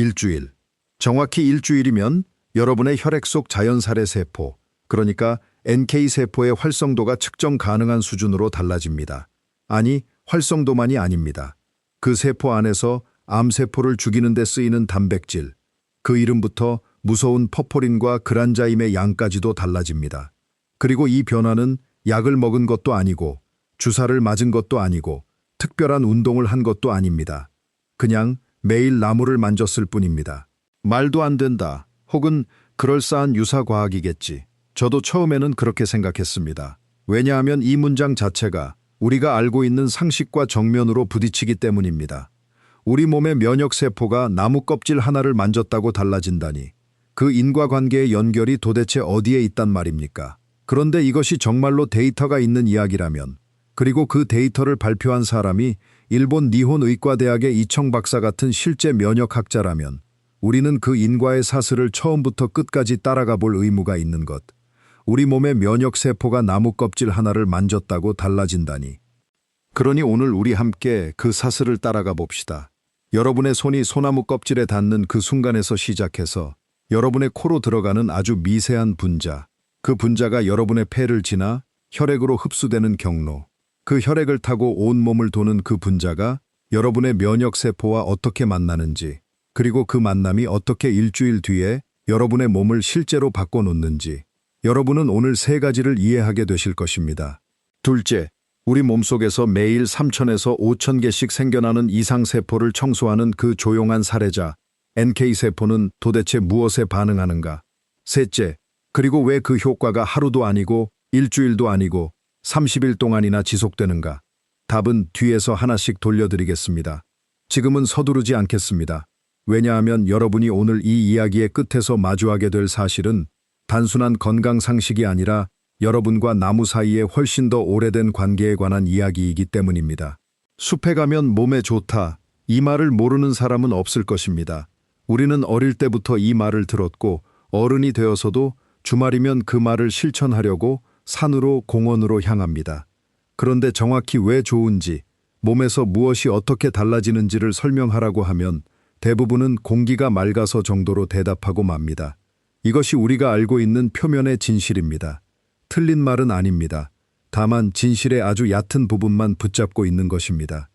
일주일. 정확히 일주일이면 여러분의 혈액 속 자연살해 세포, 그러니까 NK세포의 활성도가 측정 가능한 수준으로 달라집니다. 아니, 활성도만이 아닙니다. 그 세포 안에서 암세포를 죽이는 데 쓰이는 단백질, 그 이름부터 무서운 퍼포린과 그란자임의 양까지도 달라집니다. 그리고 이 변화는 약을 먹은 것도 아니고 주사를 맞은 것도 아니고 특별한 운동을 한 것도 아닙니다. 그냥 매일 나무를 만졌을 뿐입니다. 말도 안 된다. 혹은 그럴싸한 유사과학이겠지. 저도 처음에는 그렇게 생각했습니다. 왜냐하면 이 문장 자체가 우리가 알고 있는 상식과 정면으로 부딪히기 때문입니다. 우리 몸의 면역세포가 나무 껍질 하나를 만졌다고 달라진다니. 그 인과관계의 연결이 도대체 어디에 있단 말입니까? 그런데 이것이 정말로 데이터가 있는 이야기라면, 그리고 그 데이터를 발표한 사람이 일본 니혼 의과대학의 이청 박사 같은 실제 면역학자라면 우리는 그 인과의 사슬을 처음부터 끝까지 따라가 볼 의무가 있는 것. 우리 몸의 면역세포가 나무 껍질 하나를 만졌다고 달라진다니. 그러니 오늘 우리 함께 그 사슬을 따라가 봅시다. 여러분의 손이 소나무 껍질에 닿는 그 순간에서 시작해서 여러분의 코로 들어가는 아주 미세한 분자, 그 분자가 여러분의 폐를 지나 혈액으로 흡수되는 경로, 그 혈액을 타고 온몸을 도는 그 분자가 여러분의 면역세포와 어떻게 만나는지, 그리고 그 만남이 어떻게 일주일 뒤에 여러분의 몸을 실제로 바꿔놓는지, 여러분은 오늘 세 가지를 이해하게 되실 것입니다. 둘째, 우리 몸속에서 매일 3,000에서 5,000개씩 생겨나는 이상세포를 청소하는 그 조용한 살해자, NK세포는 도대체 무엇에 반응하는가? 셋째, 그리고 왜 그 효과가 하루도 아니고 일주일도 아니고 30일 동안이나 지속되는가? 답은 뒤에서 하나씩 돌려드리겠습니다. 지금은 서두르지 않겠습니다. 왜냐하면 여러분이 오늘 이 이야기의 끝에서 마주하게 될 사실은 단순한 건강 상식이 아니라 여러분과 나무 사이에 훨씬 더 오래된 관계에 관한 이야기이기 때문입니다. 숲에 가면 몸에 좋다. 이 말을 모르는 사람은 없을 것입니다. 우리는 어릴 때부터 이 말을 들었고 어른이 되어서도 주말이면 그 말을 실천하려고 산으로 공원으로 향합니다. 그런데 정확히 왜 좋은지, 몸에서 무엇이 어떻게 달라지는지를 설명하라고 하면 대부분은 공기가 맑아서 정도로 대답하고 맙니다. 이것이 우리가 알고 있는 표면의 진실입니다. 틀린 말은 아닙니다. 다만 진실의 아주 얕은 부분만 붙잡고 있는 것입니다.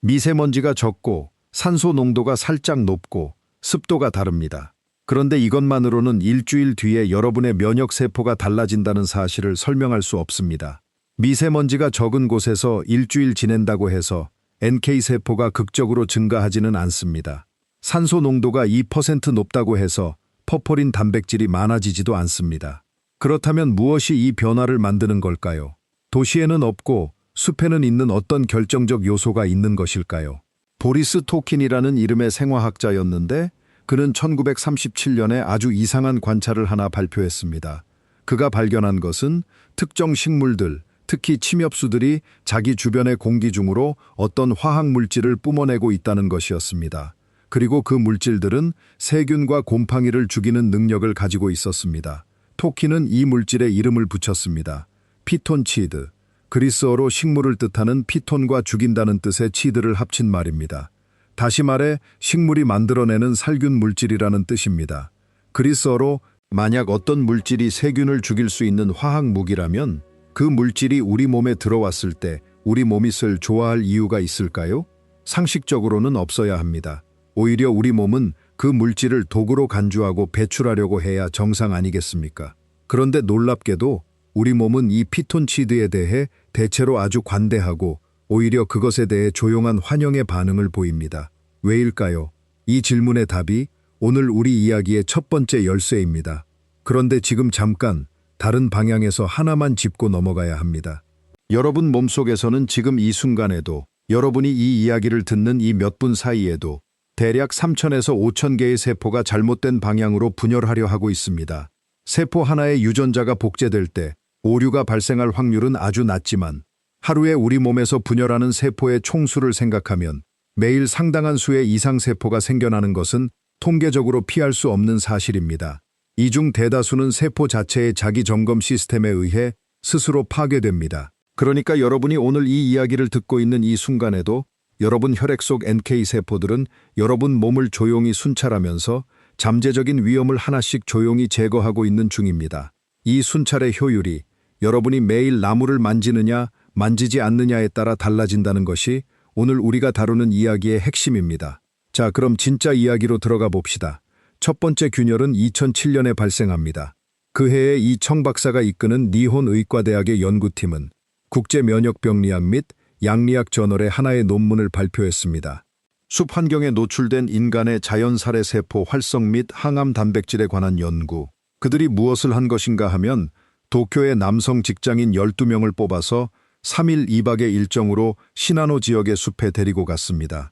미세먼지가 적고 산소 농도가 살짝 높고 습도가 다릅니다. 그런데 이것만으로는 일주일 뒤에 여러분의 면역세포가 달라진다는 사실을 설명할 수 없습니다. 미세먼지가 적은 곳에서 일주일 지낸다고 해서 NK세포가 극적으로 증가하지는 않습니다. 산소 농도가 2% 높다고 해서 퍼포린 단백질이 많아지지도 않습니다. 그렇다면 무엇이 이 변화를 만드는 걸까요? 도시에는 없고 숲에는 있는 어떤 결정적 요소가 있는 것일까요? 보리스 토킨이라는 이름의 생화학자였는데 그는 1937년에 아주 이상한 관찰을 하나 발표했습니다. 그가 발견한 것은 특정 식물들, 특히 침엽수들이 자기 주변의 공기 중으로 어떤 화학 물질을 뿜어내고 있다는 것이었습니다. 그리고 그 물질들은 세균과 곰팡이를 죽이는 능력을 가지고 있었습니다. 토키는 이 물질에 이름을 붙였습니다. 피톤치드, 그리스어로 식물을 뜻하는 피톤과 죽인다는 뜻의 치드를 합친 말입니다. 다시 말해 식물이 만들어내는 살균 물질이라는 뜻입니다. 그리스어로 만약 어떤 물질이 세균을 죽일 수 있는 화학 무기라면 그 물질이 우리 몸에 들어왔을 때 우리 몸이 쓸 좋아할 이유가 있을까요? 상식적으로는 없어야 합니다. 오히려 우리 몸은 그 물질을 도구로 간주하고 배출하려고 해야 정상 아니겠습니까? 그런데 놀랍게도 우리 몸은 이 피톤치드에 대해 대체로 아주 관대하고 오히려 그것에 대해 조용한 환영의 반응을 보입니다. 왜일까요? 이 질문의 답이 오늘 우리 이야기의 첫 번째 열쇠입니다. 그런데 지금 잠깐 다른 방향에서 하나만 짚고 넘어가야 합니다. 여러분 몸속에서는 지금 이 순간에도 여러분이 이 이야기를 듣는 이 몇 분 사이에도 대략 3,000에서 5,000개의 세포가 잘못된 방향으로 분열하려 하고 있습니다. 세포 하나의 유전자가 복제될 때 오류가 발생할 확률은 아주 낮지만 하루에 우리 몸에서 분열하는 세포의 총수를 생각하면 매일 상당한 수의 이상세포가 생겨나는 것은 통계적으로 피할 수 없는 사실입니다. 이 중 대다수는 세포 자체의 자기 점검 시스템에 의해 스스로 파괴됩니다. 그러니까 여러분이 오늘 이 이야기를 듣고 있는 이 순간에도 여러분 혈액 속 NK세포들은 여러분 몸을 조용히 순찰하면서 잠재적인 위험을 하나씩 조용히 제거하고 있는 중입니다. 이 순찰의 효율이 여러분이 매일 나무를 만지느냐, 만지지 않느냐에 따라 달라진다는 것이 오늘 우리가 다루는 이야기의 핵심입니다. 자, 그럼 진짜 이야기로 들어가 봅시다. 첫 번째 균열은 2007년에 발생합니다. 그 해에 이 청 박사가 이끄는 니혼 의과대학의 연구팀은 국제면역병리학 및 양리학 저널에 하나의 논문을 발표했습니다. 숲 환경에 노출된 인간의 자연살해 세포 활성 및 항암 단백질에 관한 연구. 그들이 무엇을 한 것인가 하면 도쿄의 남성 직장인 12명을 뽑아서 3일 2박의 일정으로 시나노 지역의 숲에 데리고 갔습니다.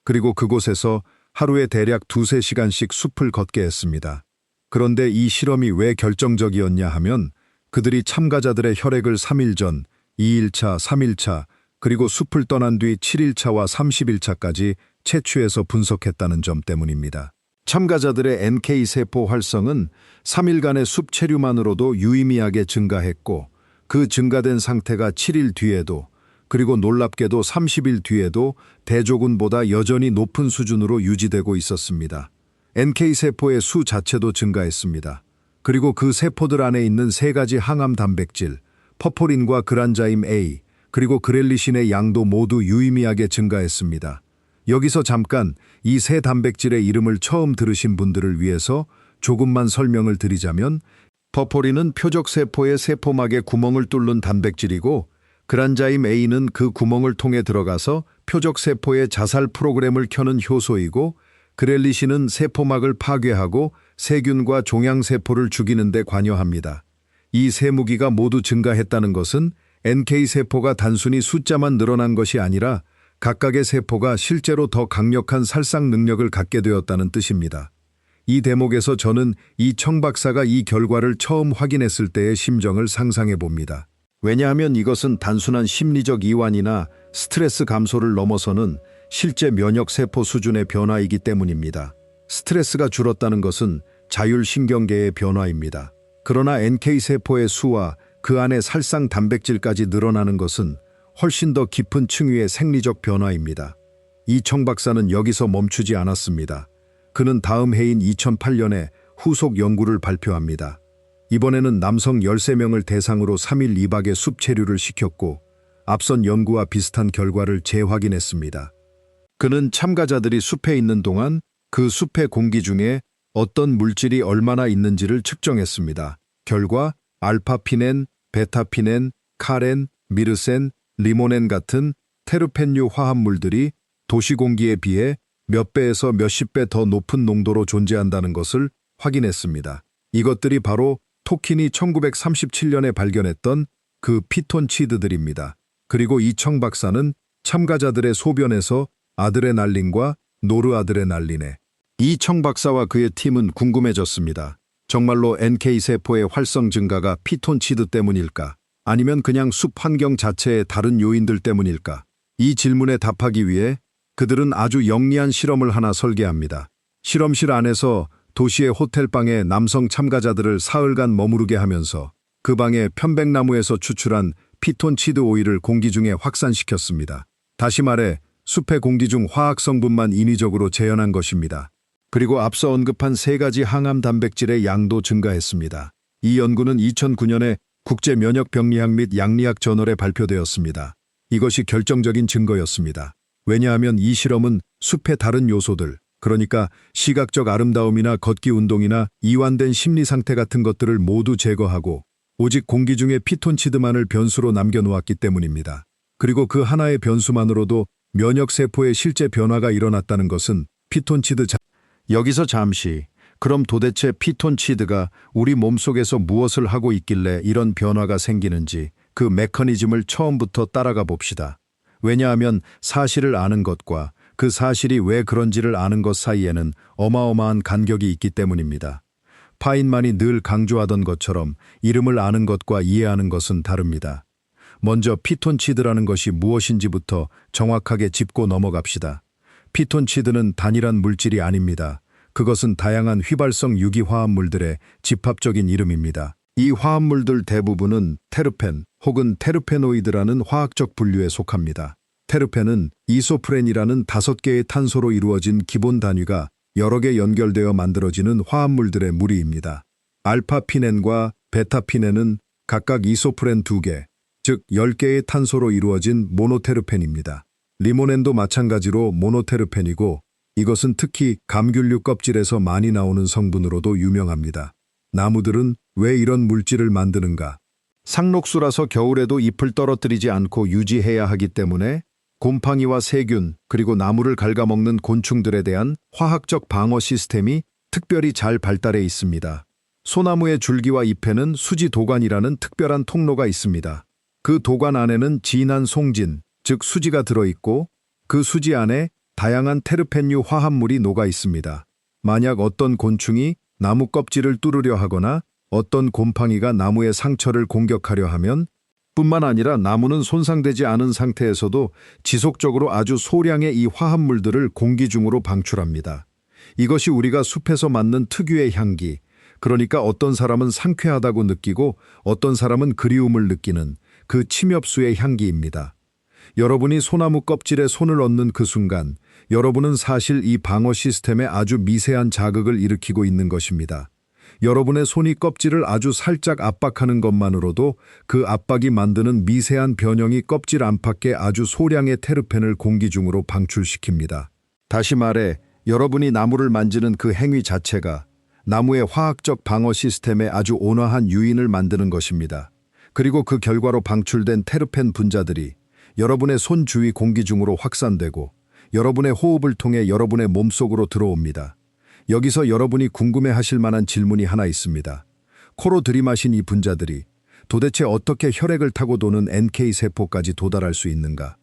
그리고 그곳에서 하루에 대략 2~3시간씩 숲을 걷게 했습니다. 그런데 이 실험이 왜 결정적이었냐 하면 그들이 참가자들의 혈액을 3일 전, 2일차, 3일차, 그리고 숲을 떠난 뒤 7일차와 30일차까지 채취해서 분석했다는 점 때문입니다. 참가자들의 NK세포 활성은 3일간의 숲 체류만으로도 유의미하게 증가했고 그 증가된 상태가 7일 뒤에도 그리고 놀랍게도 30일 뒤에도 대조군보다 여전히 높은 수준으로 유지되고 있었습니다. NK세포의 수 자체도 증가했습니다. 그리고 그 세포들 안에 있는 3가지 항암 단백질, 퍼포린과 그란자임 A, 그리고 그렐리신의 양도 모두 유의미하게 증가했습니다. 여기서 잠깐 이 3 단백질의 이름을 처음 들으신 분들을 위해서 조금만 설명을 드리자면 퍼포린은 표적세포의 세포막에 구멍을 뚫는 단백질이고 그란자임 A는 그 구멍을 통해 들어가서 표적세포의 자살 프로그램을 켜는 효소이고 그렐리신은 세포막을 파괴하고 세균과 종양세포를 죽이는 데 관여합니다. 이 3무기가 모두 증가했다는 것은 NK세포가 단순히 숫자만 늘어난 것이 아니라 각각의 세포가 실제로 더 강력한 살상 능력을 갖게 되었다는 뜻입니다. 이 대목에서 저는 이 청 박사가 이 결과를 처음 확인했을 때의 심정을 상상해 봅니다. 왜냐하면 이것은 단순한 심리적 이완이나 스트레스 감소를 넘어서는 실제 면역세포 수준의 변화이기 때문입니다. 스트레스가 줄었다는 것은 자율신경계의 변화입니다. 그러나 NK세포의 수와 그 안에 살상 단백질까지 늘어나는 것은 훨씬 더 깊은 층위의 생리적 변화입니다. 이 청 박사는 여기서 멈추지 않았습니다. 그는 다음 해인 2008년에 후속 연구를 발표합니다. 이번에는 남성 13명을 대상으로 3일 2박의 숲 체류를 시켰고 앞선 연구와 비슷한 결과를 재확인했습니다. 그는 참가자들이 숲에 있는 동안 그 숲의 공기 중에 어떤 물질이 얼마나 있는지를 측정했습니다. 결과 알파피넨, 베타피넨, 카렌, 미르센, 리모넨 같은 테르펜류 화합물들이 도시 공기에 비해 몇 배에서 몇십 배 더 높은 농도로 존재한다는 것을 확인했습니다. 이것들이 바로 토킨이 1937년에 발견했던 그 피톤치드들입니다. 그리고 이 청 박사는 참가자들의 소변에서 아드레날린과 노르아드레날린에 이 청 박사와 그의 팀은 궁금해졌습니다. 정말로 NK세포의 활성 증가가 피톤치드 때문일까? 아니면 그냥 숲 환경 자체의 다른 요인들 때문일까? 이 질문에 답하기 위해 그들은 아주 영리한 실험을 하나 설계합니다. 실험실 안에서 도시의 호텔방에 남성 참가자들을 사흘간 머무르게 하면서 그 방에 편백나무에서 추출한 피톤치드 오일을 공기 중에 확산시켰습니다. 다시 말해 숲의 공기 중 화학 성분만 인위적으로 재현한 것입니다. 그리고 앞서 언급한 3가지 항암 단백질의 양도 증가했습니다. 이 연구는 2009년에 국제면역병리학 및 양리학 저널에 발표되었습니다. 이것이 결정적인 증거였습니다. 왜냐하면 이 실험은 숲의 다른 요소들, 그러니까 시각적 아름다움이나 걷기 운동이나 이완된 심리 상태 같은 것들을 모두 제거하고 오직 공기 중에 피톤치드만을 변수로 남겨놓았기 때문입니다. 그리고 그 하나의 변수만으로도 면역세포의 실제 변화가 일어났다는 것은 여기서 잠시, 그럼 도대체 피톤치드가 우리 몸속에서 무엇을 하고 있길래 이런 변화가 생기는지 그 메커니즘을 처음부터 따라가 봅시다. 왜냐하면 사실을 아는 것과 그 사실이 왜 그런지를 아는 것 사이에는 어마어마한 간격이 있기 때문입니다. 파인만이 늘 강조하던 것처럼 이름을 아는 것과 이해하는 것은 다릅니다. 먼저 피톤치드라는 것이 무엇인지부터 정확하게 짚고 넘어갑시다. 피톤치드는 단일한 물질이 아닙니다. 그것은 다양한 휘발성 유기화합물들의 집합적인 이름입니다. 이 화합물들 대부분은 테르펜 혹은 테르페노이드라는 화학적 분류에 속합니다. 테르펜은 이소프렌이라는 5개의 탄소로 이루어진 기본 단위가 여러 개 연결되어 만들어지는 화합물들의 무리입니다. 알파피넨과 베타피넨은 각각 이소프렌 2개, 즉 10개의 탄소로 이루어진 모노테르펜입니다. 리모넨도 마찬가지로 모노테르펜이고 이것은 특히 감귤류 껍질에서 많이 나오는 성분으로도 유명합니다. 나무들은 왜 이런 물질을 만드는가? 상록수라서 겨울에도 잎을 떨어뜨리지 않고 유지해야 하기 때문에 곰팡이와 세균 그리고 나무를 갉아먹는 곤충들에 대한 화학적 방어 시스템이 특별히 잘 발달해 있습니다. 소나무의 줄기와 잎에는 수지 도관이라는 특별한 통로가 있습니다. 그 도관 안에는 진한 송진, 즉 수지가 들어있고 그 수지 안에 다양한 테르펜류 화합물이 녹아 있습니다. 만약 어떤 곤충이 나무 껍질을 뚫으려 하거나 어떤 곰팡이가 나무의 상처를 공격하려 하면 뿐만 아니라 나무는 손상되지 않은 상태에서도 지속적으로 아주 소량의 이 화합물들을 공기 중으로 방출합니다. 이것이 우리가 숲에서 맡는 특유의 향기, 그러니까 어떤 사람은 상쾌하다고 느끼고 어떤 사람은 그리움을 느끼는 그 침엽수의 향기입니다. 여러분이 소나무 껍질에 손을 얹는 그 순간 여러분은 사실 이 방어 시스템에 아주 미세한 자극을 일으키고 있는 것입니다. 여러분의 손이 껍질을 아주 살짝 압박하는 것만으로도 그 압박이 만드는 미세한 변형이 껍질 안팎에 아주 소량의 테르펜을 공기 중으로 방출시킵니다. 다시 말해 여러분이 나무를 만지는 그 행위 자체가 나무의 화학적 방어 시스템에 아주 온화한 유인을 만드는 것입니다. 그리고 그 결과로 방출된 테르펜 분자들이 여러분의 손 주위 공기 중으로 확산되고 여러분의 호흡을 통해 여러분의 몸속으로 들어옵니다. 여기서 여러분이 궁금해하실 만한 질문이 하나 있습니다. 코로 들이마신 이 분자들이 도대체 어떻게 혈액을 타고 도는 NK세포까지 도달할 수 있는가?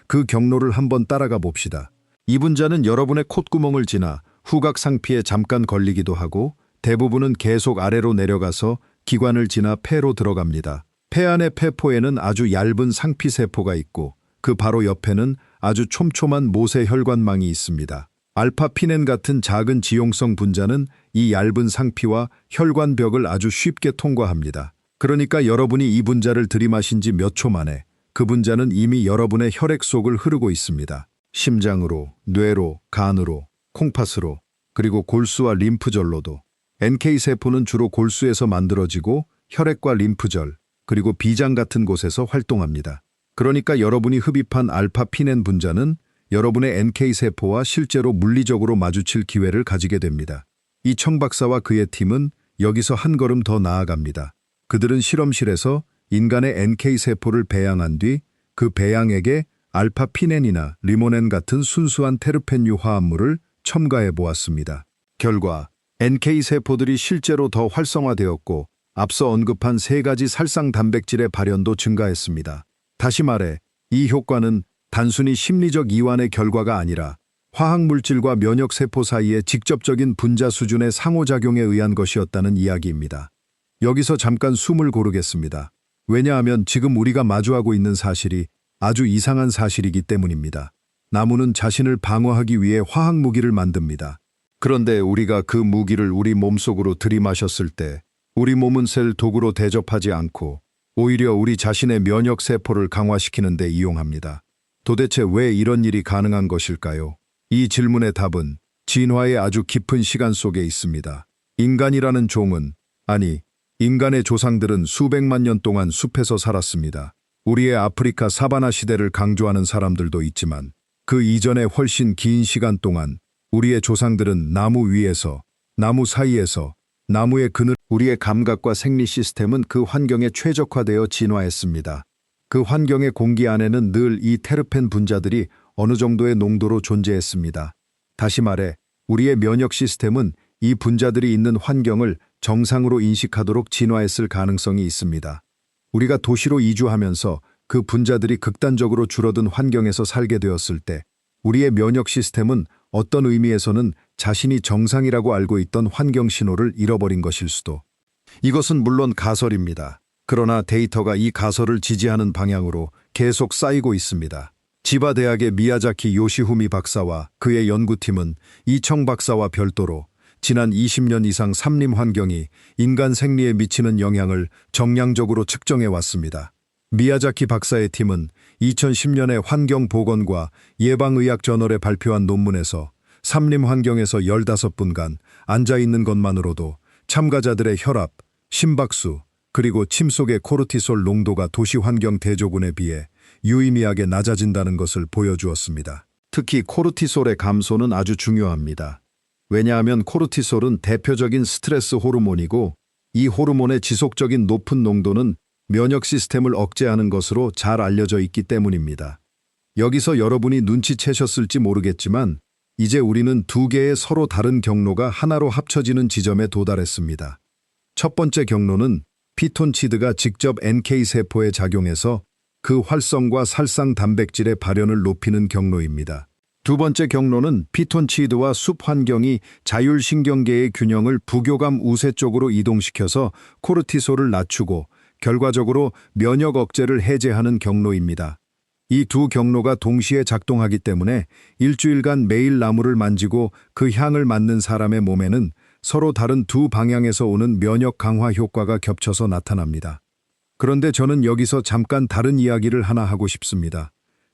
그 경로를 한번 따라가 봅시다. 이 분자는 여러분의 콧구멍을 지나 후각상피에 잠깐 걸리기도 하고 대부분은 계속 아래로 내려가서 기관을 지나 폐로 들어갑니다. 폐 안의 폐포에는 아주 얇은 상피세포가 있고 그 바로 옆에는 아주 촘촘한 모세혈관망이 있습니다. 알파피넨 같은 작은 지용성 분자는 이 얇은 상피와 혈관벽을 아주 쉽게 통과합니다. 그러니까 여러분이 이 분자를 들이마신 지 몇 초 만에 그 분자는 이미 여러분의 혈액 속을 흐르고 있습니다. 심장으로, 뇌로, 간으로, 콩팥으로, 그리고 골수와 림프절로도. NK세포는 주로 골수에서 만들어지고 혈액과 림프절, 그리고 비장 같은 곳에서 활동합니다. 그러니까 여러분이 흡입한 알파피넨 분자는 여러분의 NK세포와 실제로 물리적으로 마주칠 기회를 가지게 됩니다. 이 청 박사와 그의 팀은 여기서 한 걸음 더 나아갑니다. 그들은 실험실에서 인간의 NK세포를 배양한 뒤 그 배양액에 알파피넨이나 리모넨 같은 순수한 테르펜류 화합물을 첨가해 보았습니다. 결과 NK세포들이 실제로 더 활성화되었고 앞서 언급한 3가지 살상 단백질의 발현도 증가했습니다. 다시 말해 이 효과는 단순히 심리적 이완의 결과가 아니라 화학물질과 면역세포 사이의 직접적인 분자 수준의 상호작용에 의한 것이었다는 이야기입니다. 여기서 잠깐 숨을 고르겠습니다. 왜냐하면 지금 우리가 마주하고 있는 사실이 아주 이상한 사실이기 때문입니다. 나무는 자신을 방어하기 위해 화학무기를 만듭니다. 그런데 우리가 그 무기를 우리 몸속으로 들이마셨을 때 우리 몸은 셀 도구로 대접하지 않고 오히려 우리 자신의 면역세포를 강화시키는 데 이용합니다. 도대체 왜 이런 일이 가능한 것일까요? 이 질문의 답은 진화의 아주 깊은 시간 속에 있습니다. 인간이라는 종은, 아니, 인간의 조상들은 수백만 년 동안 숲에서 살았습니다. 우리의 아프리카 사바나 시대를 강조하는 사람들도 있지만 그 이전에 훨씬 긴 시간 동안 우리의 조상들은 나무 위에서, 나무 사이에서, 나무의 그늘, 우리의 감각과 생리 시스템은 그 환경에 최적화되어 진화했습니다. 그 환경의 공기 안에는 늘 이 테르펜 분자들이 어느 정도의 농도로 존재했습니다. 다시 말해 우리의 면역 시스템은 이 분자들이 있는 환경을 정상으로 인식하도록 진화했을 가능성이 있습니다. 우리가 도시로 이주하면서 그 분자들이 극단적으로 줄어든 환경에서 살게 되었을 때 우리의 면역 시스템은 어떤 의미에서는 자신이 정상이라고 알고 있던 환경 신호를 잃어버린 것일 수도. 이것은 물론 가설입니다. 그러나 데이터가 이 가설을 지지하는 방향으로 계속 쌓이고 있습니다. 지바 대학의 미야자키 요시후미 박사와 그의 연구팀은 이청 박사와 별도로 지난 20년 이상 산림 환경이 인간 생리에 미치는 영향을 정량적으로 측정해 왔습니다. 미야자키 박사의 팀은 2010년에 환경보건과 예방의학 저널에 발표한 논문에서 삼림 환경에서 15분간 앉아있는 것만으로도 참가자들의 혈압, 심박수, 그리고 침 속의 코르티솔 농도가 도시 환경 대조군에 비해 유의미하게 낮아진다는 것을 보여주었습니다. 특히 코르티솔의 감소는 아주 중요합니다. 왜냐하면 코르티솔은 대표적인 스트레스 호르몬이고 이 호르몬의 지속적인 높은 농도는 면역 시스템을 억제하는 것으로 잘 알려져 있기 때문입니다. 여기서 여러분이 눈치채셨을지 모르겠지만 이제 우리는 두 개의 서로 다른 경로가 하나로 합쳐지는 지점에 도달했습니다. 첫 번째 경로는 피톤치드가 직접 NK세포에 작용해서 그 활성과 살상 단백질의 발현을 높이는 경로입니다. 두 번째 경로는 피톤치드와 숲 환경이 자율신경계의 균형을 부교감 우세 쪽으로 이동시켜서 코르티솔을 낮추고 결과적으로 면역 억제를 해제하는 경로입니다. 이 두 경로가 동시에 작동하기 때문에 일주일간 매일 나무를 만지고 그 향을 맡는 사람의 몸에는 서로 다른 두 방향에서 오는 면역 강화 효과가 겹쳐서 나타납니다. 그런데 저는 여기서 잠깐 다른 이야기를 하나 하고 싶습니다.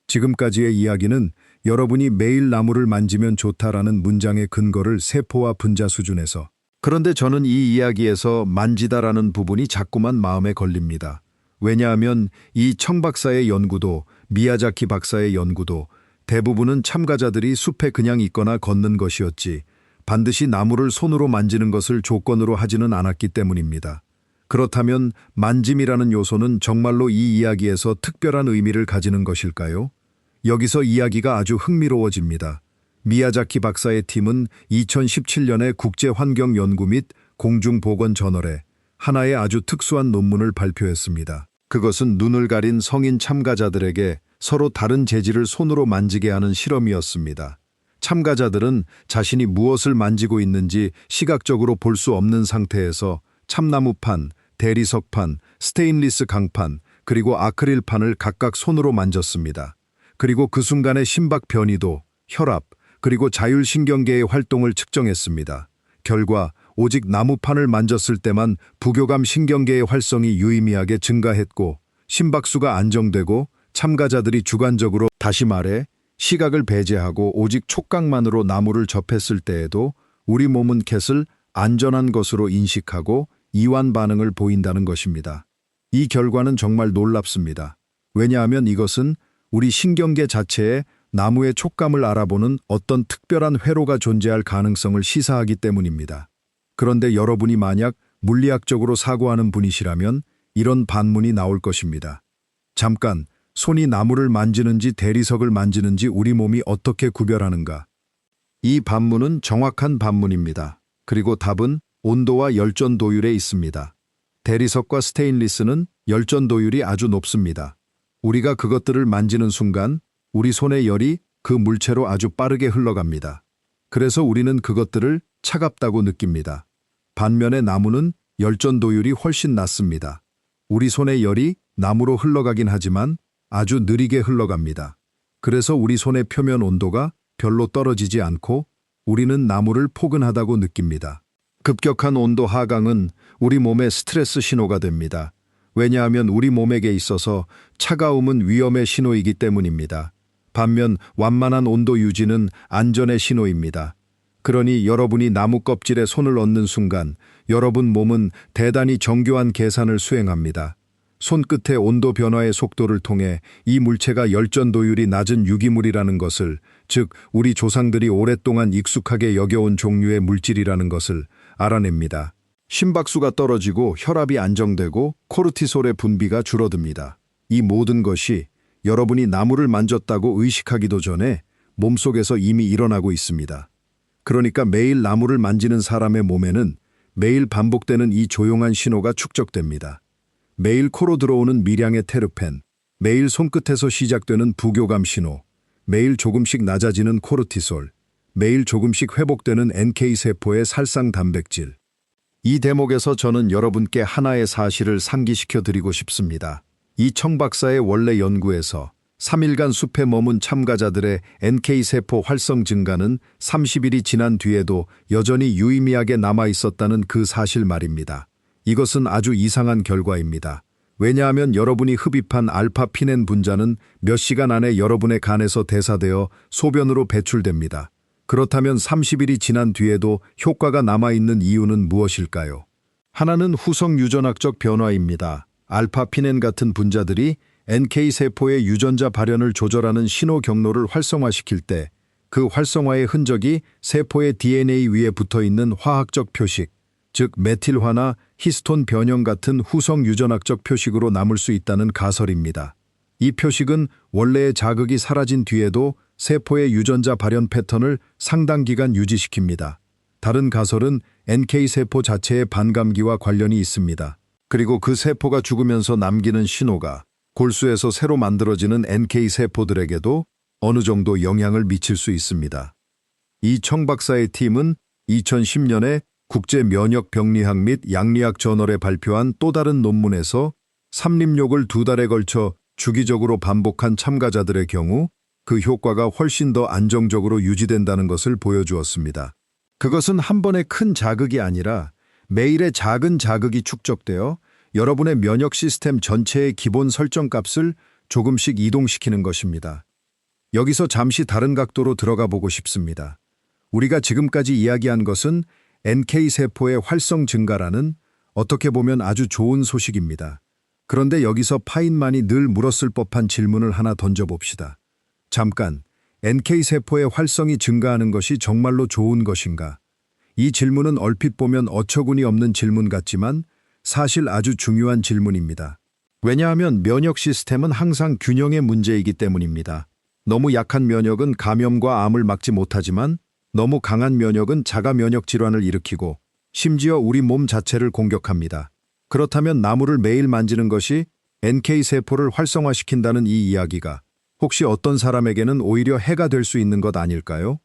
지금까지의 이야기는 여러분이 매일 나무를 만지면 좋다라는 문장의 근거를 세포와 분자 수준에서, 그런데 저는 이 이야기에서 만지다라는 부분이 자꾸만 마음에 걸립니다. 왜냐하면 이 청 박사의 연구도 미야자키 박사의 연구도 대부분은 참가자들이 숲에 그냥 있거나 걷는 것이었지 반드시 나무를 손으로 만지는 것을 조건으로 하지는 않았기 때문입니다. 그렇다면 만짐이라는 요소는 정말로 이 이야기에서 특별한 의미를 가지는 것일까요? 여기서 이야기가 아주 흥미로워집니다. 미야자키 박사의 팀은 2017년에 국제환경연구 및 공중보건저널에 하나의 아주 특수한 논문을 발표했습니다. 그것은 눈을 가린 성인 참가자들에게 서로 다른 재질을 손으로 만지게 하는 실험이었습니다. 참가자들은 자신이 무엇을 만지고 있는지 시각적으로 볼 수 없는 상태에서 참나무판, 대리석판, 스테인리스 강판, 그리고 아크릴판을 각각 손으로 만졌습니다. 그리고 그 순간의 심박 변이도, 혈압, 그리고 자율신경계의 활동을 측정했습니다. 결과 오직 나무판을 만졌을 때만 부교감 신경계의 활성이 유의미하게 증가했고 심박수가 안정되고 참가자들이 주관적으로, 다시 말해 시각을 배제하고 오직 촉각만으로 나무를 접했을 때에도 우리 몸은 캣을 안전한 것으로 인식하고 이완 반응을 보인다는 것입니다. 이 결과는 정말 놀랍습니다. 왜냐하면 이것은 우리 신경계 자체에 나무의 촉감을 알아보는 어떤 특별한 회로가 존재할 가능성을 시사하기 때문입니다. 그런데 여러분이 만약 물리학적으로 사고하는 분이시라면 이런 반문이 나올 것입니다. 잠깐, 손이 나무를 만지는지 대리석을 만지는지 우리 몸이 어떻게 구별하는가? 이 반문은 정확한 반문입니다. 그리고 답은 온도와 열전 도율에 있습니다. 대리석과 스테인리스는 열전 도율이 아주 높습니다. 우리가 그것들을 만지는 순간 우리 손의 열이 그 물체로 아주 빠르게 흘러갑니다. 그래서 우리는 그것들을 차갑다고 느낍니다. 반면에 나무는 열전 도율이 훨씬 낮습니다. 우리 손의 열이 나무로 흘러가긴 하지만 아주 느리게 흘러갑니다. 그래서 우리 손의 표면 온도가 별로 떨어지지 않고 우리는 나무를 포근하다고 느낍니다. 급격한 온도 하강은 우리 몸의 스트레스 신호가 됩니다. 왜냐하면 우리 몸에게 있어서 차가움은 위험의 신호이기 때문입니다. 반면 완만한 온도 유지는 안전의 신호입니다. 그러니 여러분이 나무 껍질에 손을 얹는 순간 여러분 몸은 대단히 정교한 계산을 수행합니다. 손끝의 온도 변화의 속도를 통해 이 물체가 열전 도율이 낮은 유기물이라는 것을, 즉 우리 조상들이 오랫동안 익숙하게 여겨온 종류의 물질이라는 것을 알아냅니다. 심박수가 떨어지고 혈압이 안정되고 코르티솔의 분비가 줄어듭니다. 이 모든 것이 여러분이 나무를 만졌다고 의식하기도 전에 몸속에서 이미 일어나고 있습니다. 그러니까 매일 나무를 만지는 사람의 몸에는 매일 반복되는 이 조용한 신호가 축적됩니다. 매일 코로 들어오는 미량의 테르펜, 매일 손끝에서 시작되는 부교감 신호, 매일 조금씩 낮아지는 코르티솔, 매일 조금씩 회복되는 NK세포의 살상 단백질. 이 대목에서 저는 여러분께 하나의 사실을 상기시켜 드리고 싶습니다. 이 청 박사의 원래 연구에서 3일간 숲에 머문 참가자들의 NK세포 활성 증가는 30일이 지난 뒤에도 여전히 유의미하게 남아 있었다는 그 사실 말입니다. 이것은 아주 이상한 결과입니다. 왜냐하면 여러분이 흡입한 알파피넨 분자는 몇 시간 안에 여러분의 간에서 대사되어 소변으로 배출됩니다. 그렇다면 30일이 지난 뒤에도 효과가 남아있는 이유는 무엇일까요? 하나는 후성 유전학적 변화입니다. 알파피넨 같은 분자들이 NK세포의 유전자 발현을 조절하는 신호 경로를 활성화시킬 때 그 활성화의 흔적이 세포의 DNA 위에 붙어있는 화학적 표식, 즉 메틸화나 히스톤 변형 같은 후성 유전학적 표식으로 남을 수 있다는 가설입니다. 이 표식은 원래의 자극이 사라진 뒤에도 세포의 유전자 발현 패턴을 상당 기간 유지시킵니다. 다른 가설은 NK세포 자체의 반감기와 관련이 있습니다. 그리고 그 세포가 죽으면서 남기는 신호가 골수에서 새로 만들어지는 NK세포들에게도 어느 정도 영향을 미칠 수 있습니다. 이 청 박사의 팀은 2010년에 국제면역병리학 및 양리학 저널에 발표한 또 다른 논문에서 삼림욕을 2달에 걸쳐 주기적으로 반복한 참가자들의 경우 그 효과가 훨씬 더 안정적으로 유지된다는 것을 보여주었습니다. 그것은 한 번의 큰 자극이 아니라 매일의 작은 자극이 축적되어 여러분의 면역 시스템 전체의 기본 설정값을 조금씩 이동시키는 것입니다. 여기서 잠시 다른 각도로 들어가 보고 싶습니다. 우리가 지금까지 이야기한 것은 NK세포의 활성 증가라는 어떻게 보면 아주 좋은 소식입니다. 그런데 여기서 파인만이 늘 물었을 법한 질문을 하나 던져봅시다. 잠깐, NK세포의 활성이 증가하는 것이 정말로 좋은 것인가? 이 질문은 얼핏 보면 어처구니 없는 질문 같지만 사실 아주 중요한 질문입니다. 왜냐하면 면역 시스템은 항상 균형의 문제이기 때문입니다. 너무 약한 면역은 감염과 암을 막지 못하지만 너무 강한 면역은 자가 면역 질환을 일으키고 심지어 우리 몸 자체를 공격합니다. 그렇다면 나무를 매일 만지는 것이 NK세포를 활성화시킨다는 이 이야기가 혹시 어떤 사람에게는 오히려 해가 될 수 있는 것 아닐까요?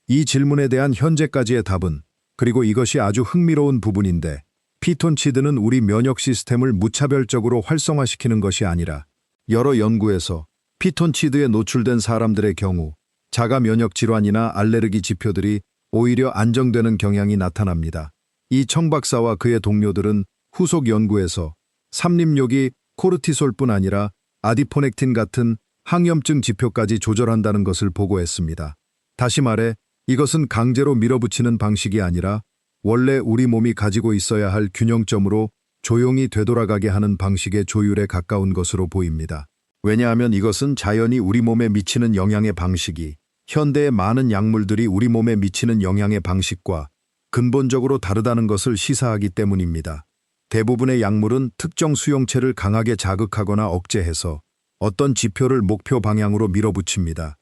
이 질문에 대한 현재까지의 답은, 그리고 이것이 아주 흥미로운 부분인데, 피톤치드는 우리 면역 시스템을 무차별적으로 활성화시키는 것이 아니라 여러 연구에서 피톤치드에 노출된 사람들의 경우 자가 면역 질환이나 알레르기 지표들이 오히려 안정되는 경향이 나타납니다. 이 청 박사와 그의 동료들은 후속 연구에서 삼림욕이 코르티솔뿐 아니라 아디포넥틴 같은 항염증 지표까지 조절한다는 것을 보고했습니다. 다시 말해 이것은 강제로 밀어붙이는 방식이 아니라 원래 우리 몸이 가지고 있어야 할 균형점으로 조용히 되돌아가게 하는 방식의 조율에 가까운 것으로 보입니다. 왜냐하면 이것은 자연이 우리 몸에 미치는 영향의 방식이 현대의 많은 약물들이 우리 몸에 미치는 영향의 방식과 근본적으로 다르다는 것을 시사하기 때문입니다. 대부분의 약물은 특정 수용체를 강하게 자극하거나 억제해서 어떤 지표를 목표 방향으로 밀어붙입니다.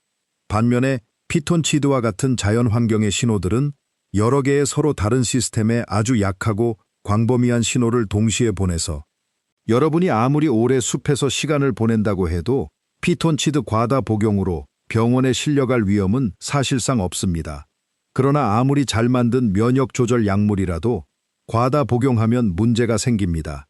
반면에 피톤치드와 같은 자연 환경의 신호들은 여러 개의 서로 다른 시스템에 아주 약하고 광범위한 신호를 동시에 보내서 여러분이 아무리 오래 숲에서 시간을 보낸다고 해도 피톤치드 과다 복용으로 병원에 실려갈 위험은 사실상 없습니다. 그러나 아무리 잘 만든 면역 조절 약물이라도 과다 복용하면 문제가 생깁니다.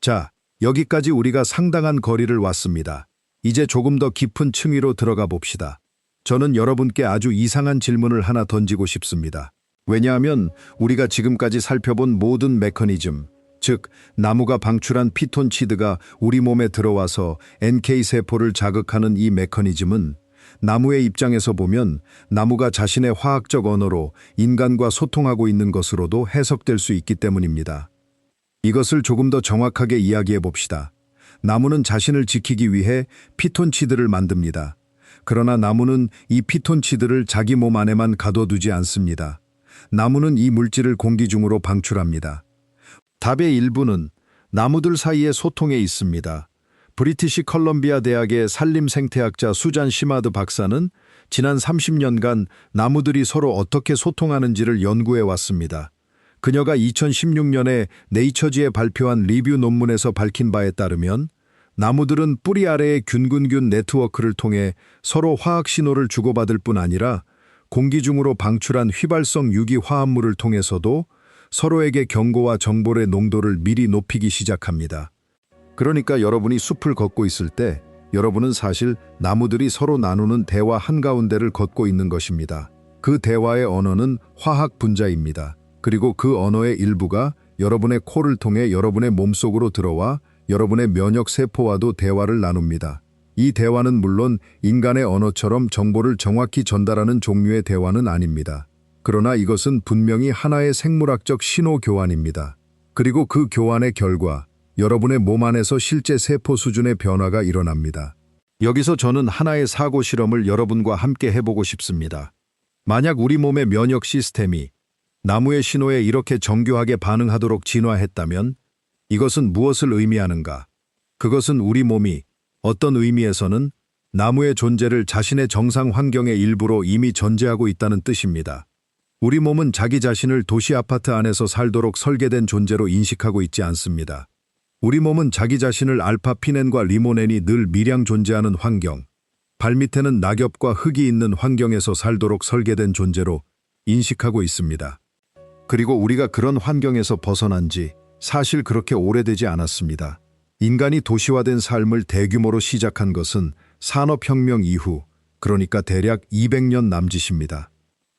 자, 여기까지 우리가 상당한 거리를 왔습니다. 이제 조금 더 깊은 층위로 들어가 봅시다. 저는 여러분께 아주 이상한 질문을 하나 던지고 싶습니다. 왜냐하면 우리가 지금까지 살펴본 모든 메커니즘, 즉 나무가 방출한 피톤치드가 우리 몸에 들어와서 NK세포를 자극하는 이 메커니즘은 나무의 입장에서 보면 나무가 자신의 화학적 언어로 인간과 소통하고 있는 것으로도 해석될 수 있기 때문입니다. 이것을 조금 더 정확하게 이야기해 봅시다. 나무는 자신을 지키기 위해 피톤치드를 만듭니다. 그러나 나무는 이 피톤치드를 자기 몸 안에만 가둬두지 않습니다. 나무는 이 물질을 공기 중으로 방출합니다. 답의 일부는 나무들 사이의 소통에 있습니다. 브리티시 컬럼비아 대학의 산림생태학자 수잔 시마드 박사는 지난 30년간 나무들이 서로 어떻게 소통하는지를 연구해 왔습니다. 그녀가 2016년에 네이처지에 발표한 리뷰 논문에서 밝힌 바에 따르면 나무들은 뿌리 아래의 균균균 네트워크를 통해 서로 화학 신호를 주고받을 뿐 아니라 공기 중으로 방출한 휘발성 유기 화합물을 통해서도 서로에게 경고와 정보의 농도를 미리 높이기 시작합니다. 그러니까 여러분이 숲을 걷고 있을 때 여러분은 사실 나무들이 서로 나누는 대화 한가운데를 걷고 있는 것입니다. 그 대화의 언어는 화학 분자입니다. 그리고 그 언어의 일부가 여러분의 코를 통해 여러분의 몸속으로 들어와 여러분의 면역 세포와도 대화를 나눕니다. 이 대화는 물론 인간의 언어처럼 정보를 정확히 전달하는 종류의 대화는 아닙니다. 그러나 이것은 분명히 하나의 생물학적 신호 교환입니다. 그리고 그 교환의 결과 여러분의 몸 안에서 실제 세포 수준의 변화가 일어납니다. 여기서 저는 하나의 사고 실험을 여러분과 함께 해보고 싶습니다. 만약 우리 몸의 면역 시스템이 나무의 신호에 이렇게 정교하게 반응하도록 진화했다면 이것은 무엇을 의미하는가? 그것은 우리 몸이 어떤 의미에서는 나무의 존재를 자신의 정상 환경의 일부로 이미 전제하고 있다는 뜻입니다. 우리 몸은 자기 자신을 도시 아파트 안에서 살도록 설계된 존재로 인식하고 있지 않습니다. 우리 몸은 자기 자신을 알파피넨과 리모넨이 늘 미량 존재하는 환경, 발밑에는 낙엽과 흙이 있는 환경에서 살도록 설계된 존재로 인식하고 있습니다. 그리고 우리가 그런 환경에서 벗어난 지 사실 그렇게 오래되지 않았습니다. 인간이 도시화된 삶을 대규모로 시작한 것은 산업혁명 이후, 그러니까 대략 200년 남짓입니다.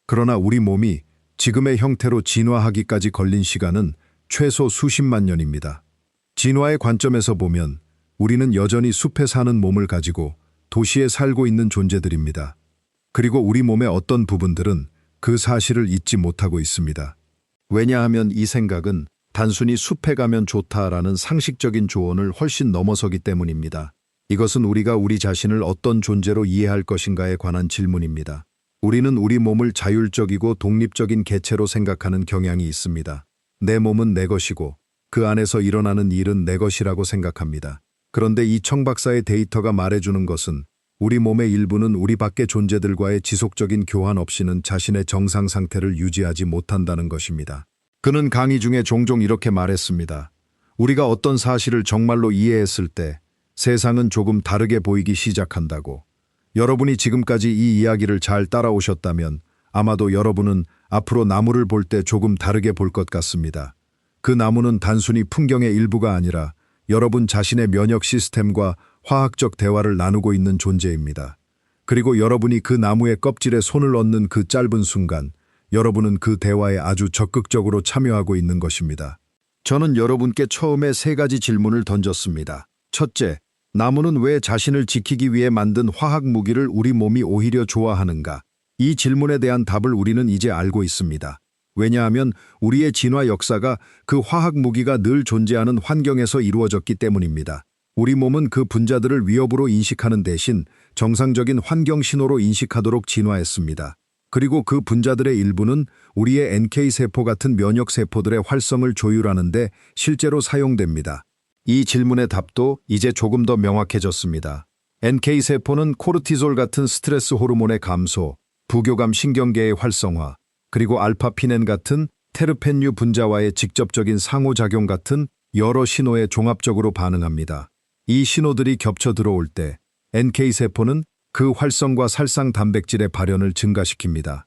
그러나 우리 몸이 지금의 형태로 진화하기까지 걸린 시간은 최소 수십만 년입니다. 진화의 관점에서 보면 우리는 여전히 숲에 사는 몸을 가지고 도시에 살고 있는 존재들입니다. 그리고 우리 몸의 어떤 부분들은 그 사실을 잊지 못하고 있습니다. 왜냐하면 이 생각은 단순히 숲에 가면 좋다라는 상식적인 조언을 훨씬 넘어서기 때문입니다. 이것은 우리가 우리 자신을 어떤 존재로 이해할 것인가에 관한 질문입니다. 우리는 우리 몸을 자율적이고 독립적인 개체로 생각하는 경향이 있습니다. 내 몸은 내 것이고 그 안에서 일어나는 일은 내 것이라고 생각합니다. 그런데 이 청박사의 데이터가 말해주는 것은 우리 몸의 일부는 우리 밖의 존재들과의 지속적인 교환 없이는 자신의 정상 상태를 유지하지 못한다는 것입니다. 그는 강의 중에 종종 이렇게 말했습니다. 우리가 어떤 사실을 정말로 이해했을 때 세상은 조금 다르게 보이기 시작한다고. 여러분이 지금까지 이 이야기를 잘 따라오셨다면 아마도 여러분은 앞으로 나무를 볼 때 조금 다르게 볼 것 같습니다. 그 나무는 단순히 풍경의 일부가 아니라 여러분 자신의 면역 시스템과 화학적 대화를 나누고 있는 존재입니다. 그리고 여러분이 그 나무의 껍질에 손을 얹는 그 짧은 순간 여러분은 그 대화에 아주 적극적으로 참여하고 있는 것입니다. 저는 여러분께 처음에 3가지 질문을 던졌습니다. 첫째, 나무는 왜 자신을 지키기 위해 만든 화학 무기를 우리 몸이 오히려 좋아하는가? 이 질문에 대한 답을 우리는 이제 알고 있습니다. 왜냐하면 우리의 진화 역사가 그 화학 무기가 늘 존재하는 환경에서 이루어졌기 때문입니다. 우리 몸은 그 분자들을 위협으로 인식하는 대신 정상적인 환경 신호로 인식하도록 진화했습니다. 그리고 그 분자들의 일부는 우리의 NK세포 같은 면역세포들의 활성을 조율하는 데 실제로 사용됩니다. 이 질문의 답도 이제 조금 더 명확해졌습니다. NK세포는 코르티솔 같은 스트레스 호르몬의 감소, 부교감 신경계의 활성화, 그리고 알파피넨 같은 테르펜류 분자와의 직접적인 상호작용 같은 여러 신호에 종합적으로 반응합니다. 이 신호들이 겹쳐 들어올 때 NK세포는 그 활성과 살상 단백질의 발현을 증가시킵니다.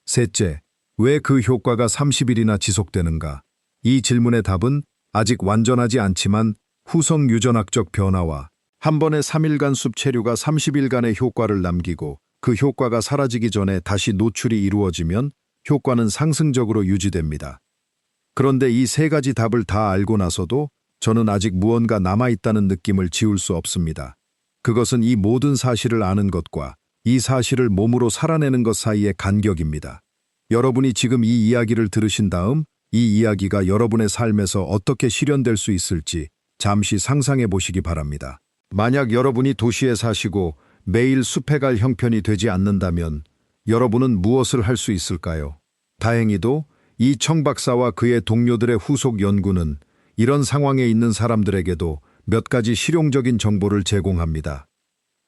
셋째, 왜 그 효과가 30일이나 지속되는가? 이 질문의 답은 아직 완전하지 않지만 후성 유전학적 변화와 한 번의 3일간 숲 체류가 30일간의 효과를 남기고 그 효과가 사라지기 전에 다시 노출이 이루어지면 효과는 상승적으로 유지됩니다. 그런데 이 3가지 답을 다 알고 나서도 저는 아직 무언가 남아있다는 느낌을 지울 수 없습니다. 그것은 이 모든 사실을 아는 것과 이 사실을 몸으로 살아내는 것 사이의 간격입니다. 여러분이 지금 이 이야기를 들으신 다음 이 이야기가 여러분의 삶에서 어떻게 실현될 수 있을지 잠시 상상해 보시기 바랍니다. 만약 여러분이 도시에 사시고 매일 숲에 갈 형편이 되지 않는다면 여러분은 무엇을 할 수 있을까요? 다행히도 이 청박사와 그의 동료들의 후속 연구는 이런 상황에 있는 사람들에게도 몇 가지 실용적인 정보를 제공합니다.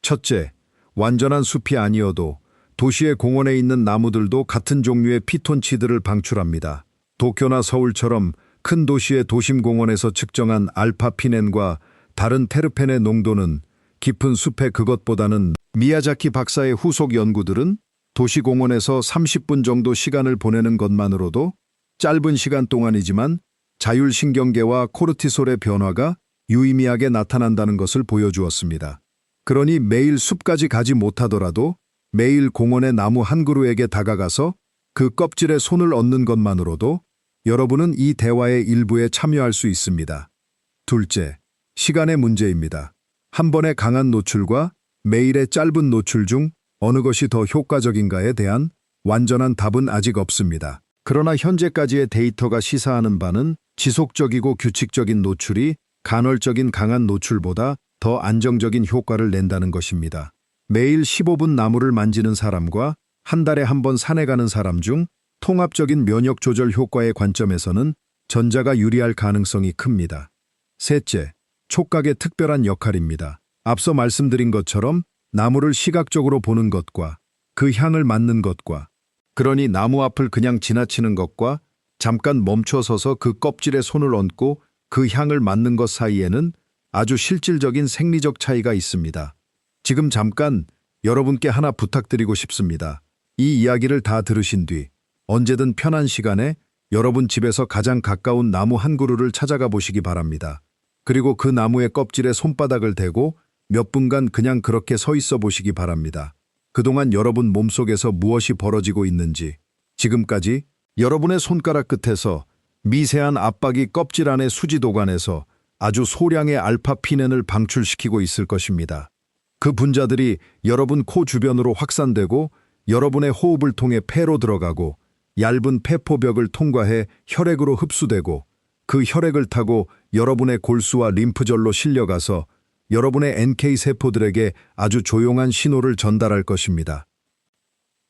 첫째, 완전한 숲이 아니어도 도시의 공원에 있는 나무들도 같은 종류의 피톤치드를 방출합니다. 도쿄나 서울처럼 큰 도시의 도심공원에서 측정한 알파피넨과 다른 테르펜의 농도는 깊은 숲의 그것보다는 미야자키 박사의 후속 연구들은 도시공원에서 30분 정도 시간을 보내는 것만으로도 짧은 시간 동안이지만 자율신경계와 코르티솔의 변화가 유의미하게 나타난다는 것을 보여주었습니다. 그러니 매일 숲까지 가지 못하더라도 매일 공원의 나무 한 그루에게 다가가서 그 껍질에 손을 얹는 것만으로도 여러분은 이 대화의 일부에 참여할 수 있습니다. 둘째, 시간의 문제입니다. 한 번의 강한 노출과 매일의 짧은 노출 중 어느 것이 더 효과적인가에 대한 완전한 답은 아직 없습니다. 그러나 현재까지의 데이터가 시사하는 바는 지속적이고 규칙적인 노출이 간헐적인 강한 노출보다 더 안정적인 효과를 낸다는 것입니다. 매일 15분 나무를 만지는 사람과 한 달에 한 번 산에 가는 사람 중 통합적인 면역 조절 효과의 관점에서는 전자가 유리할 가능성이 큽니다. 셋째, 촉각의 특별한 역할입니다. 앞서 말씀드린 것처럼 나무를 시각적으로 보는 것과 그 향을 맡는 것과 그러니 나무 앞을 그냥 지나치는 것과 잠깐 멈춰서서 그 껍질에 손을 얹고 그 향을 맡는 것 사이에는 아주 실질적인 생리적 차이가 있습니다. 지금 잠깐 여러분께 하나 부탁드리고 싶습니다. 이 이야기를 다 들으신 뒤 언제든 편한 시간에 여러분 집에서 가장 가까운 나무 한 그루를 찾아가 보시기 바랍니다. 그리고 그 나무의 껍질에 손바닥을 대고 몇 분간 그냥 그렇게 서 있어 보시기 바랍니다. 그동안 여러분 몸속에서 무엇이 벌어지고 있는지, 지금까지 여러분의 손가락 끝에서 미세한 압박이 껍질 안의 수지도관에서 아주 소량의 알파피넨을 방출시키고 있을 것입니다. 그 분자들이 여러분 코 주변으로 확산되고 여러분의 호흡을 통해 폐로 들어가고 얇은 폐포벽을 통과해 혈액으로 흡수되고 그 혈액을 타고 여러분의 골수와 림프절로 실려가서 여러분의 NK세포들에게 아주 조용한 신호를 전달할 것입니다.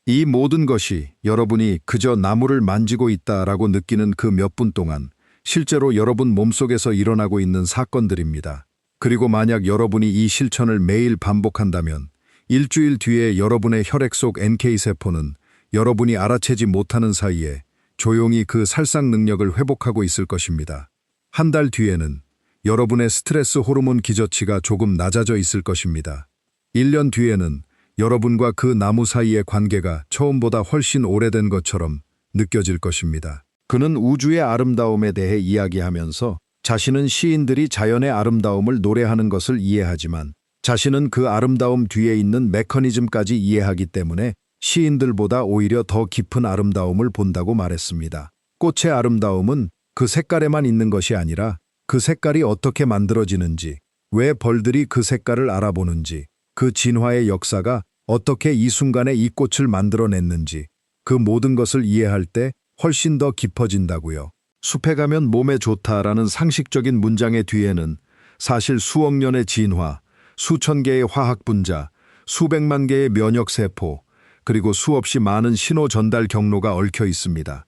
이 모든 것이 여러분이 그저 나무를 만지고 있다라고 느끼는 그 몇 분 동안 실제로 여러분 몸속에서 일어나고 있는 사건들입니다. 그리고 만약 여러분이 이 실천을 매일 반복한다면 일주일 뒤에 여러분의 혈액 속 NK세포는 여러분이 알아채지 못하는 사이에 조용히 그 살상 능력을 회복하고 있을 것입니다. 한 달 뒤에는 여러분의 스트레스 호르몬 기저치가 조금 낮아져 있을 것입니다. 1년 뒤에는 여러분과 그 나무 사이의 관계가 처음보다 훨씬 오래된 것처럼 느껴질 것입니다. 그는 우주의 아름다움에 대해 이야기하면서 자신은 시인들이 자연의 아름다움을 노래하는 것을 이해하지만 자신은 그 아름다움 뒤에 있는 메커니즘까지 이해하기 때문에 시인들보다 오히려 더 깊은 아름다움을 본다고 말했습니다. 꽃의 아름다움은 그 색깔에만 있는 것이 아니라 그 색깔이 어떻게 만들어지는지, 왜 벌들이 그 색깔을 알아보는지, 그 진화의 역사가 어떻게 이 순간에 이 꽃을 만들어냈는지, 그 모든 것을 이해할 때 훨씬 더 깊어진다고요. 숲에 가면 몸에 좋다라는 상식적인 문장의 뒤에는 사실 수억 년의 진화, 수천 개의 화학 분자, 수백만 개의 면역세포, 그리고 수없이 많은 신호 전달 경로가 얽혀 있습니다.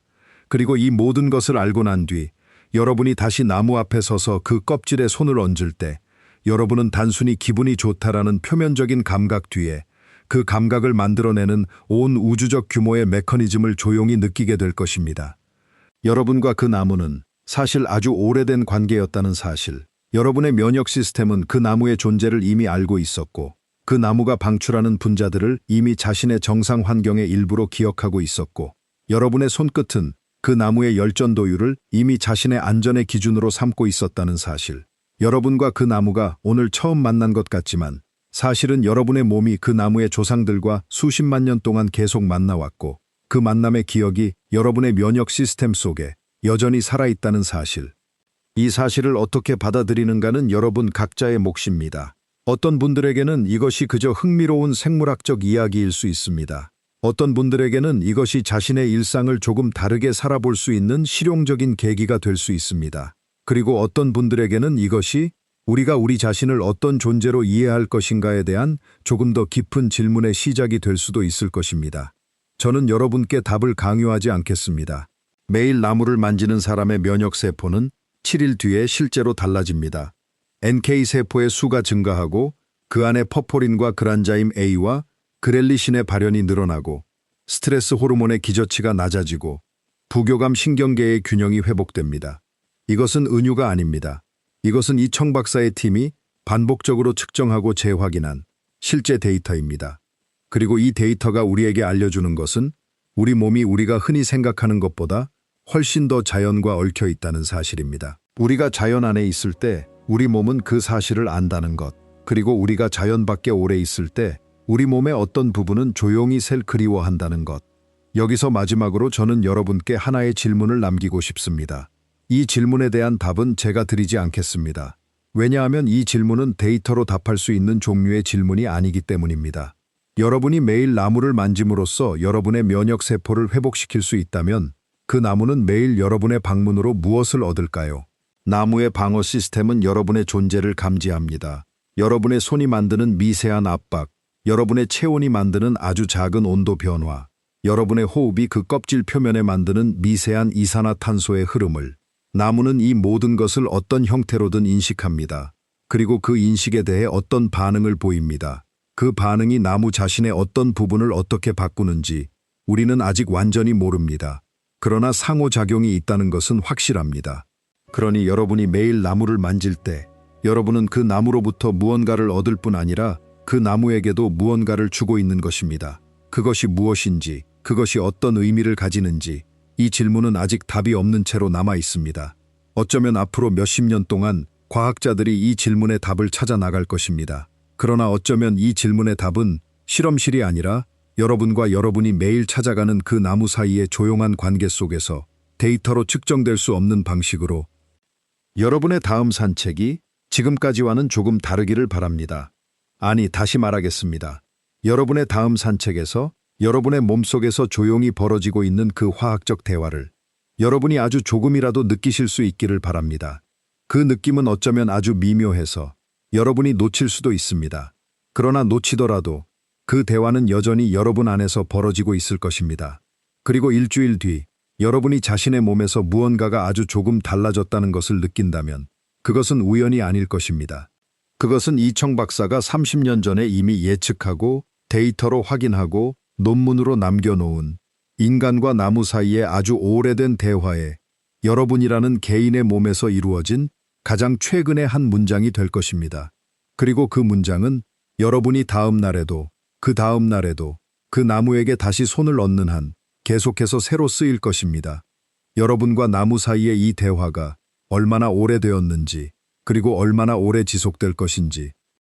그리고 이 모든 것을 알고 난 뒤 여러분이 다시 나무 앞에 서서 그 껍질에 손을 얹을 때 여러분은 단순히 기분이 좋다라는 표면적인 감각 뒤에 그 감각을 만들어내는 온 우주적 규모의 메커니즘을 조용히 느끼게 될 것입니다. 여러분과 그 나무는 사실 아주 오래된 관계였다는 사실, 여러분의 면역 시스템은 그 나무의 존재를 이미 알고 있었고 그 나무가 방출하는 분자들을 이미 자신의 정상 환경의 일부로 기억하고 있었고 여러분의 손끝은 그 나무의 열전도율을 이미 자신의 안전의 기준으로 삼고 있었다는 사실, 여러분과 그 나무가 오늘 처음 만난 것 같지만 사실은 여러분의 몸이 그 나무의 조상들과 수십만 년 동안 계속 만나왔고 그 만남의 기억이 여러분의 면역 시스템 속에 여전히 살아있다는 사실. 이 사실을 어떻게 받아들이는가는 여러분 각자의 몫입니다. 어떤 분들에게는 이것이 그저 흥미로운 생물학적 이야기일 수 있습니다. 어떤 분들에게는 이것이 자신의 일상을 조금 다르게 살아볼 수 있는 실용적인 계기가 될 수 있습니다. 그리고 어떤 분들에게는 이것이 우리가 우리 자신을 어떤 존재로 이해할 것인가에 대한 조금 더 깊은 질문의 시작이 될 수도 있을 것입니다. 저는 여러분께 답을 강요하지 않겠습니다. 매일 나무를 만지는 사람의 면역세포는 7일 뒤에 실제로 달라집니다. NK세포의 수가 증가하고 그 안에 퍼포린과 그란자임 A와 그렐리신의 발현이 늘어나고 스트레스 호르몬의 기저치가 낮아지고 부교감 신경계의 균형이 회복됩니다. 이것은 은유가 아닙니다. 이것은 이청 박사의 팀이 반복적으로 측정하고 재확인한 실제 데이터입니다. 그리고 이 데이터가 우리에게 알려주는 것은 우리 몸이 우리가 흔히 생각하는 것보다 훨씬 더 자연과 얽혀 있다는 사실입니다. 우리가 자연 안에 있을 때 우리 몸은 그 사실을 안다는 것, 그리고 우리가 자연 밖에 오래 있을 때 우리 몸의 어떤 부분은 조용히 셀 그리워한다는 것. 여기서 마지막으로 저는 여러분께 하나의 질문을 남기고 싶습니다. 이 질문에 대한 답은 제가 드리지 않겠습니다. 왜냐하면 이 질문은 데이터로 답할 수 있는 종류의 질문이 아니기 때문입니다. 여러분이 매일 나무를 만짐으로써 여러분의 면역 세포를 회복시킬 수 있다면 그 나무는 매일 여러분의 방문으로 무엇을 얻을까요? 나무의 방어 시스템은 여러분의 존재를 감지합니다. 여러분의 손이 만드는 미세한 압박, 여러분의 체온이 만드는 아주 작은 온도 변화, 여러분의 호흡이 그 껍질 표면에 만드는 미세한 이산화탄소의 흐름을, 나무는 이 모든 것을 어떤 형태로든 인식합니다. 그리고 그 인식에 대해 어떤 반응을 보입니다. 그 반응이 나무 자신의 어떤 부분을 어떻게 바꾸는지 우리는 아직 완전히 모릅니다. 그러나 상호작용이 있다는 것은 확실합니다. 그러니 여러분이 매일 나무를 만질 때 여러분은 그 나무로부터 무언가를 얻을 뿐 아니라 그 나무에게도 무언가를 주고 있는 것입니다. 그것이 무엇인지, 그것이 어떤 의미를 가지는지 이 질문은 아직 답이 없는 채로 남아 있습니다. 어쩌면 앞으로 몇십 년 동안 과학자들이 이 질문의 답을 찾아 나갈 것입니다. 그러나 어쩌면 이 질문의 답은 실험실이 아니라 여러분과 여러분이 매일 찾아가는 그 나무 사이의 조용한 관계 속에서 데이터로 측정될 수 없는 방식으로 여러분의 다음 산책이 지금까지와는 조금 다르기를 바랍니다. 아니, 다시 말하겠습니다. 여러분의 다음 산책에서 여러분의 몸속에서 조용히 벌어지고 있는 그 화학적 대화를 여러분이 아주 조금이라도 느끼실 수 있기를 바랍니다. 그 느낌은 어쩌면 아주 미묘해서 여러분이 놓칠 수도 있습니다. 그러나 놓치더라도 그 대화는 여전히 여러분 안에서 벌어지고 있을 것입니다. 그리고 일주일 뒤 여러분이 자신의 몸에서 무언가가 아주 조금 달라졌다는 것을 느낀다면 그것은 우연이 아닐 것입니다. 그것은 이청 박사가 30년 전에 이미 예측하고 데이터로 확인하고 논문으로 남겨놓은 인간과 나무 사이의 아주 오래된 대화에 여러분이라는 개인의 몸에서 이루어진 가장 최근의 한 문장이 될 것입니다. 그리고 그 문장은 여러분이 다음 날에도 그 다음 날에도 그 나무에게 다시 손을 얹는 한 계속해서 새로 쓰일 것입니다. 여러분과 나무 사이의 이 대화가 얼마나 오래되었는지 그리고 얼마나 오래 지속될 것인지